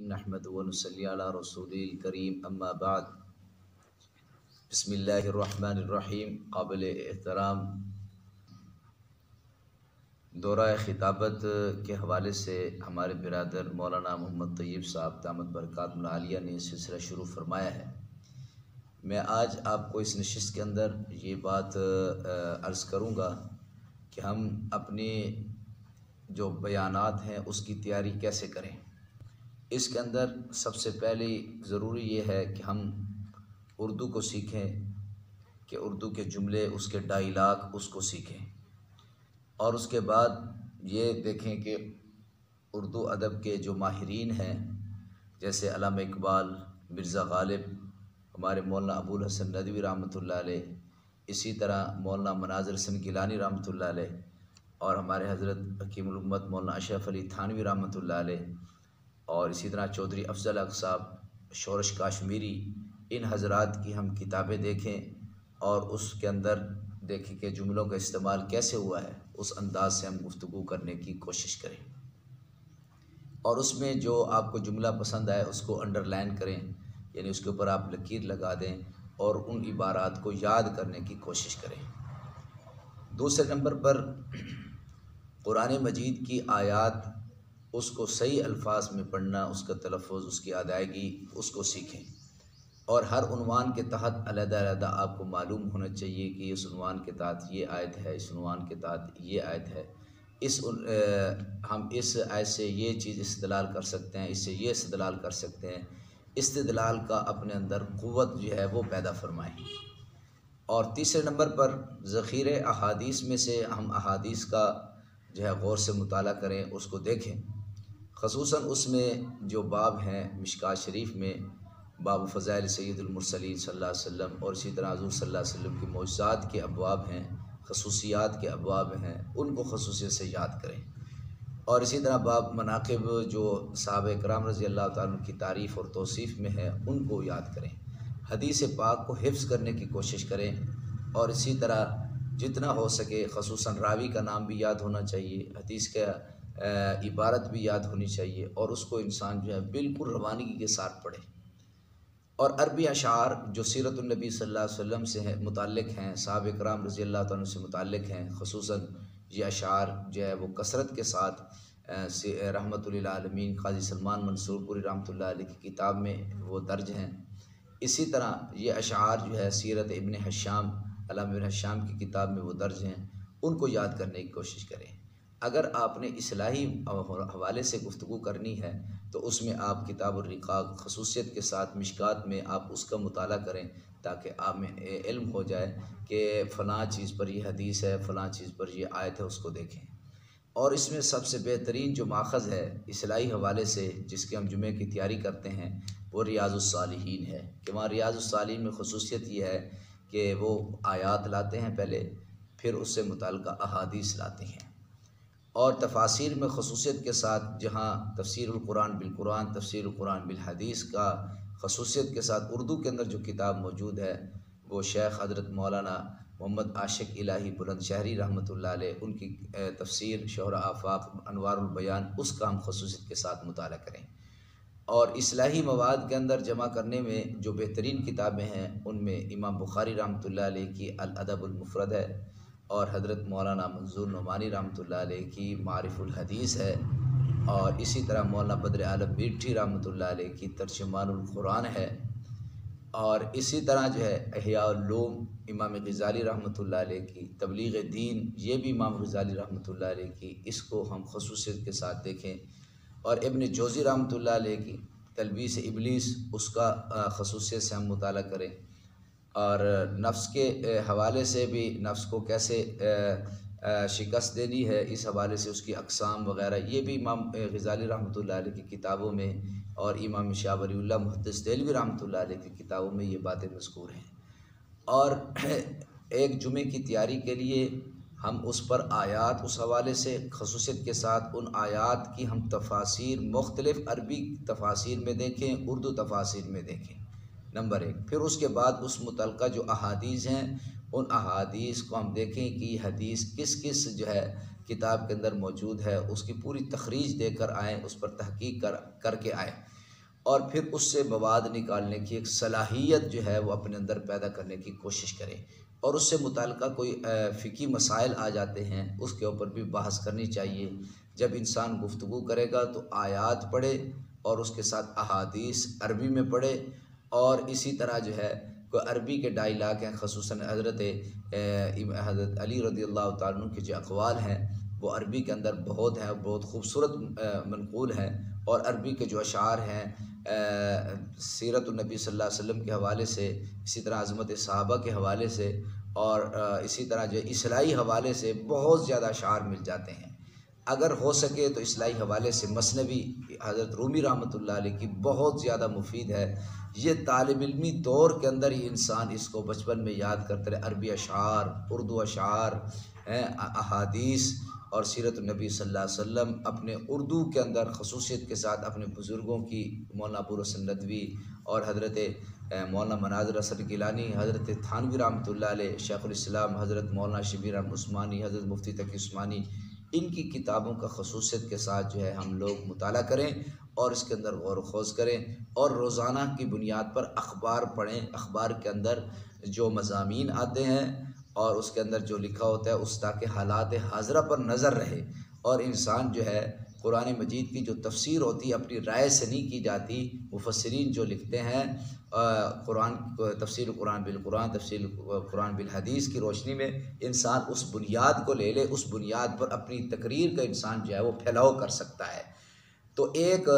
نحمدہ و نصلی علی رسولہ الکریم اما بعد بسم اللہ الرحمن الرحیم۔ قابل احترام دورہ خطابت کے حوالے سے ہمارے برادر مولانا محمد طیب صاحب دامت برکاتہ العالیہ نے سلسلہ شروع فرمایا ہے۔ میں آج آپ کو اس نشست کے اندر یہ بات عرض کروں گا کہ ہم اپنے جو بیانات ہیں اس کی تیاری کیسے کریں۔ اس کے اندر سب سے پہلے ضروری یہ ہے کہ ہم اردو کو سیکھیں، کہ اردو کے جملے، اس کے ڈائیلاگ اس کو سیکھیں، اور اس کے بعد یہ دیکھیں کہ اردو ادب کے جو ماہرین ہیں جیسے علامہ اقبال، مرزا غالب، ہمارے مولانا ابو الحسن ندوی رحمۃ اللہ علیہ، اسی طرح مولانا مناظر حسن گیلانی رحمۃ اللہ علیہ، اور ہمارے حضرت حکیم الامت مولانا اشرف علی تھانوی رحمۃ اللہ علیہ، اور اسی طرح چودھری افضل حق صاحب، شورش کاشمیری، ان حضرات کی ہم کتابیں دیکھیں اور اس کے اندر دیکھیں کہ جملوں کا استعمال کیسے ہوا ہے، اس انداز سے ہم گفتگو کرنے کی کوشش کریں، اور اس میں جو آپ کو جملہ پسند آئے اس کو انڈر لائن کریں، یعنی اس کے اوپر آپ لکیر لگا دیں اور ان عبارات کو یاد کرنے کی کوشش کریں۔ دوسرے نمبر پر قرآن مجید کی آیات، اس کو صحیح الفاظ میں پڑھنا، اس کا تلفظ، اس کی ادائیگی، اس کو سیکھیں، اور ہر عنوان کے تحت علیحدہ علیحدہ آپ کو معلوم ہونا چاہیے کہ اس عنوان کے تحت یہ آیت ہے، اس عنوان کے تحت یہ آیت ہے، ہم اس آیت سے یہ چیز استدلال کر سکتے ہیں، اس سے یہ استدلال کر سکتے ہیں۔ استدلال کا اپنے اندر قوت جو ہے وہ پیدا فرمائیں۔ اور تیسرے نمبر پر ذخیرہ احادیث میں سے ہم احادیث کا جو ہے غور سے مطالعہ کریں، اس کو دیکھیں، خصوصاً اس میں جو باب ہیں مشکوٰۃ شریف میں، باب فضائل سید المرسلین صلی اللہ علیہ وسلم، اور اسی طرح حضور صلی اللہ علیہ وسلم کی معجزات کے ابواب ہیں، خصوصیات کے ابواب ہیں، ان کو خصوصیت سے یاد کریں، اور اسی طرح باب مناقب جو صحابہ کرام رضی اللہ تعالیٰ عنہ کی تعریف اور توصیف میں ہے ان کو یاد کریں، حدیث پاک کو حفظ کرنے کی کوشش کریں، اور اسی طرح جتنا ہو سکے خصوصاً راوی کا نام بھی یاد ہونا چاہیے، حدیث کا عبارت بھی یاد ہونی چاہیے، اور اس کو انسان جو ہے بالکل روانگی کے ساتھ پڑھے۔ اور عربی اشعار جو سیرت النبی صلی اللہ علیہ وسلم سے متعلق ہیں، صحابہ کرام رضی اللہ تعالیٰ عنہ سے متعلق ہیں، خصوصاً یہ اشعار جو ہے وہ کثرت کے ساتھ رحمۃ للعالمین قاضی سلمان منصور پوری رحمۃ اللہ علیہ کی کتاب میں وہ درج ہیں۔ اسی طرح یہ اشعار جو ہے سیرت ابن حشام، علامہ ابن حشام کی کتاب میں وہ درج ہیں، ان کو یاد کرنے کی کوشش کریں۔ اگر آپ نے اصلاحی حوالے سے گفتگو کرنی ہے تو اس میں آپ کتاب الرقاق خصوصیت کے ساتھ مشکوٰۃ میں آپ اس کا مطالعہ کریں، تاکہ آپ میں علم ہو جائے کہ فلاں چیز پر یہ حدیث ہے، فلاں چیز پر یہ آیت ہے، اس کو دیکھیں۔ اور اس میں سب سے بہترین جو ماخذ ہے اصلاحی حوالے سے جس کے ہم جمعے کی تیاری کرتے ہیں وہ ریاض الصالحین ہے، کہ وہاں ریاض الصالحین میں خصوصیت یہ ہے کہ وہ آیات لاتے ہیں پہلے، پھر اس سے متعلقہ احادیث لاتے ہیں، اور تفاسیر میں خصوصیت کے ساتھ جہاں تفسیر القرآن بالقرآن، تفسیر القرآن بالحدیث کا خصوصیت کے ساتھ اردو کے اندر جو کتاب موجود ہے وہ شیخ حضرت مولانا محمد عاشق الہی بلند شہری رحمۃ اللہ علیہ، ان کی تفسیر شہر آفاق انوار البیان، اس کا ہم خصوصیت کے ساتھ مطالعہ کریں۔ اور اصلاحی مواد کے اندر جمع کرنے میں جو بہترین کتابیں ہیں ان میں امام بخاری رحمۃ اللہ علیہ کی الادب المفرد ہے، اور حضرت مولانا منظور نعمانی رحمۃ اللہ علیہ کی معارف الحدیث ہے، اور اسی طرح مولانا بدر عالم میٹھی رحمۃ اللہ علیہ کی ترجمان القرآن ہے، اور اسی طرح جو ہے احیاء العلوم امام غزالی رحمۃ اللہ علیہ کی، تبلیغ دین یہ بھی امام غزالی رحمۃ اللہ علیہ کی، اس کو ہم خصوصیت کے ساتھ دیکھیں، اور ابن جوزی رحمۃ اللہ علیہ کی تلبیس ابلیس، اس کا خصوصیت سے ہم مطالعہ کریں، اور نفس کے حوالے سے بھی نفس کو کیسے شکست دینی ہے اس حوالے سے اس کی اقسام وغیرہ، یہ بھی امام غزالی رحمۃ اللہ علیہ کی کتابوں میں، اور امام شاہ ولی اللہ محدث دہلوی رحمۃ اللہ علیہ کی کتابوں میں یہ باتیں مذکور ہیں۔ اور ایک جمعے کی تیاری کے لیے ہم اس پر آیات اس حوالے سے خصوصیت کے ساتھ ان آیات کی ہم تفاسیر مختلف عربی تفاسیر میں دیکھیں، اردو تفاسیر میں دیکھیں، نمبر ایک۔ پھر اس کے بعد اس متعلقہ جو احادیث ہیں ان احادیث کو ہم دیکھیں کہ یہ حدیث کس کس جو ہے کتاب کے اندر موجود ہے، اس کی پوری تخریج دے کر آئیں، اس پر تحقیق کر کے آئیں۔ اور پھر اس سے مواد نکالنے کی ایک صلاحیت جو ہے وہ اپنے اندر پیدا کرنے کی کوشش کرے، اور اس سے متعلقہ کوئی فقہی مسائل آ جاتے ہیں اس کے اوپر بھی بحث کرنی چاہیے۔ جب انسان گفتگو کرے گا تو آیات پڑھے اور اس کے ساتھ احادیث عربی میں پڑھے، اور اسی طرح جو ہے کوئی عربی کے ڈائلاگ ہیں، خصوصاً حضرت علی رضی اللہ تعالیٰ عنہ کے جو اقوال ہیں وہ عربی کے اندر بہت ہیں، بہت خوبصورت منقول ہیں، اور عربی کے جو اشعار ہیں سیرت النبی صلی اللہ علیہ وسلم کے حوالے سے، اسی طرح عظمت صحابہ کے حوالے سے، اور اسی طرح جو اصلاحی حوالے سے بہت زیادہ اشعار مل جاتے ہیں۔ اگر ہو سکے تو اصلاحی حوالے سے مثنوی حضرت رومی رحمۃ اللہ علیہ کی بہت زیادہ مفید ہے۔ یہ طالب علمی دور کے اندر ہی انسان اس کو بچپن میں یاد کرتے رہے، عربی اشعار، اردو اشعار، احادیث اور سیرت النبی صلی اللہ علیہ وسلم اپنے اردو کے اندر خصوصیت کے ساتھ اپنے بزرگوں کی، مولانا ابو حسن ندوی اور حضرت مولانا مناظر حسن گیلانی، حضرت تھانوی رحمۃ اللہ علیہ، شیخ الاسلام حضرت مولانا شبیر احمد عثمانی، حضرت مفتی تقی عثمانی، ان کی کتابوں کا خصوصیت کے ساتھ جو ہے ہم لوگ مطالعہ کریں اور اس کے اندر غور و خوض کریں، اور روزانہ کی بنیاد پر اخبار پڑھیں۔ اخبار کے اندر جو مضامین آتے ہیں اور اس کے اندر جو لکھا ہوتا ہے اس تاکہ حالات حاضرہ پر نظر رہے، اور انسان جو ہے قرآن مجید کی جو تفسیر ہوتی ہے اپنی رائے سے نہیں کی جاتی۔ مفسرین جو لکھتے ہیں قرآن، تفسیر قرآن بالقرآن، تفسیر قرآن بالحدیث کی روشنی میں انسان اس بنیاد کو لے لے، اس بنیاد پر اپنی تقریر کا انسان جو ہے وہ پھیلاؤ کر سکتا ہے۔ تو ایک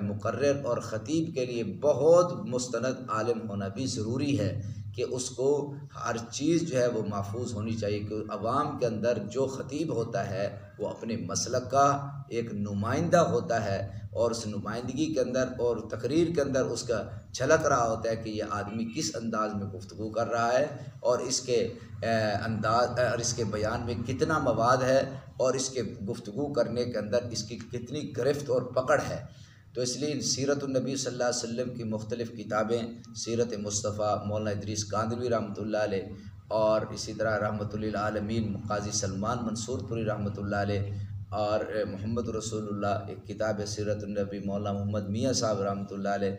مقرر اور خطیب کے لیے بہت مستند عالم ہونا بھی ضروری ہے کہ اس کو ہر چیز جو ہے وہ محفوظ ہونی چاہیے، کہ عوام کے اندر جو خطیب ہوتا ہے وہ اپنے مسلک کا ایک نمائندہ ہوتا ہے، اور اس نمائندگی کے اندر اور تقریر کے اندر اس کا جھلک رہا ہوتا ہے کہ یہ آدمی کس انداز میں گفتگو کر رہا ہے، اور اس کے انداز اور اس کے بیان میں کتنا مواد ہے، اور اس کے گفتگو کرنے کے اندر اس کی کتنی گرفت اور پکڑ ہے۔ تو اس لیے سیرت النبی صلی اللہ علیہ وسلم کی مختلف کتابیں، سیرت مصطفیٰ مولانا ادریس کاندھلوی رحمۃ اللہ علیہ، اور اسی طرح رحمۃ للعالمین قاضی سلمان منصور پوری رحمۃ اللہ علیہ، اور محمد رسول اللہ ایک کتاب ہے سیرت النبی مولانا محمد میاں صاحب رحمۃ اللہ علیہ،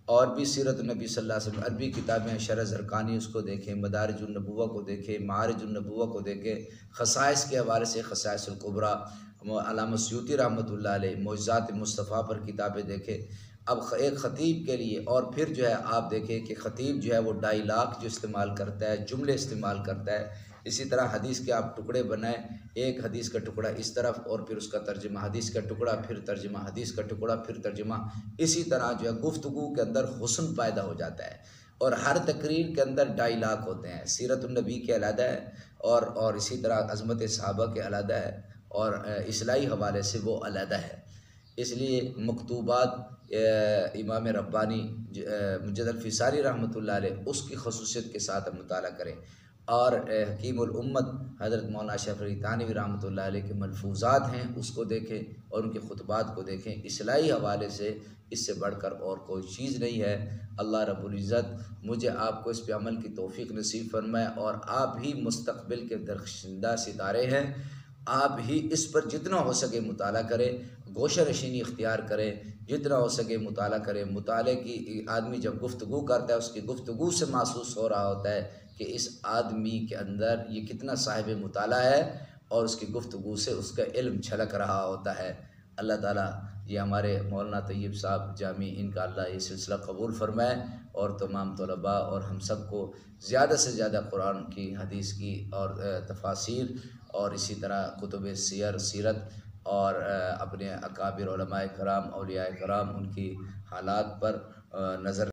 اور بھی سیرت النبی صلی اللہ علیہ وسلم عربی کتابیں، شرح زرقانی اس کو دیکھیں، مدارج النبوہ کو دیکھیں، معارج النبوہ کو دیکھیں، خصائص کے حوالے سے خصائص الکبریٰ علامہ سیوطی رحمۃ اللہ علیہ، معجزات مصطفیٰ پر کتابیں دیکھیں۔ اب ایک خطیب کے لیے، اور پھر جو ہے آپ دیکھیں کہ خطیب جو ہے وہ ڈائلاگ جو استعمال کرتا ہے، جملے استعمال کرتا ہے، اسی طرح حدیث کے آپ ٹکڑے بنائیں، ایک حدیث کا ٹکڑا اس طرف اور پھر اس کا ترجمہ، حدیث کا ٹکڑا پھر ترجمہ، حدیث کا ٹکڑا پھر ترجمہ، اسی طرح جو ہے گفتگو کے اندر حسن پیدا ہو جاتا ہے، اور ہر تقریر کے اندر ڈائلاگ ہوتے ہیں، سیرت النبی کے علیحدہ ہے، اور اسی طرح عظمت صحابہ کے علیحدہ ہے، اور اصلاحی حوالے سے وہ علیحدہ ہے۔ اس لیے مکتوبات امام ربانی مجد الفساری رحمۃ اللہ علیہ اس کی خصوصیت کے ساتھ مطالعہ کریں، اور حکیم الامت حضرت مولانا اشرف علی تھانوی رحمۃ اللہ علیہ کے ملفوظات ہیں اس کو دیکھیں، اور ان کے خطبات کو دیکھیں۔ اصلاحی حوالے سے اس سے بڑھ کر اور کوئی چیز نہیں ہے۔ اللہ رب العزت مجھے آپ کو اس پہ عمل کی توفیق نصیب فرمائے، اور آپ ہی مستقبل کے درخشندہ ستارے ہیں، آپ ہی اس پر جتنا ہو سکے مطالعہ کریں، گوشہ نشینی اختیار کریں، جتنا ہو سکے مطالعہ کریں۔ مطالعے کی آدمی جب گفتگو کرتا ہے اس کی گفتگو سے محسوس ہو رہا ہوتا ہے کہ اس آدمی کے اندر یہ کتنا صاحب مطالعہ ہے، اور اس کی گفتگو سے اس کا علم چھلک رہا ہوتا ہے۔ اللہ تعالیٰ یہ ہمارے مولانا طیب صاحب جامی، ان کا اللہ یہ سلسلہ قبول فرمائے، اور تمام طلباء اور ہم سب کو زیادہ سے زیادہ قرآن کی، حدیث کی، اور تفاسیر، اور اسی طرح کتب سیرت، اور اپنے اکابر علماء کرام، اولیاء کرام، ان کی حالات پر نظر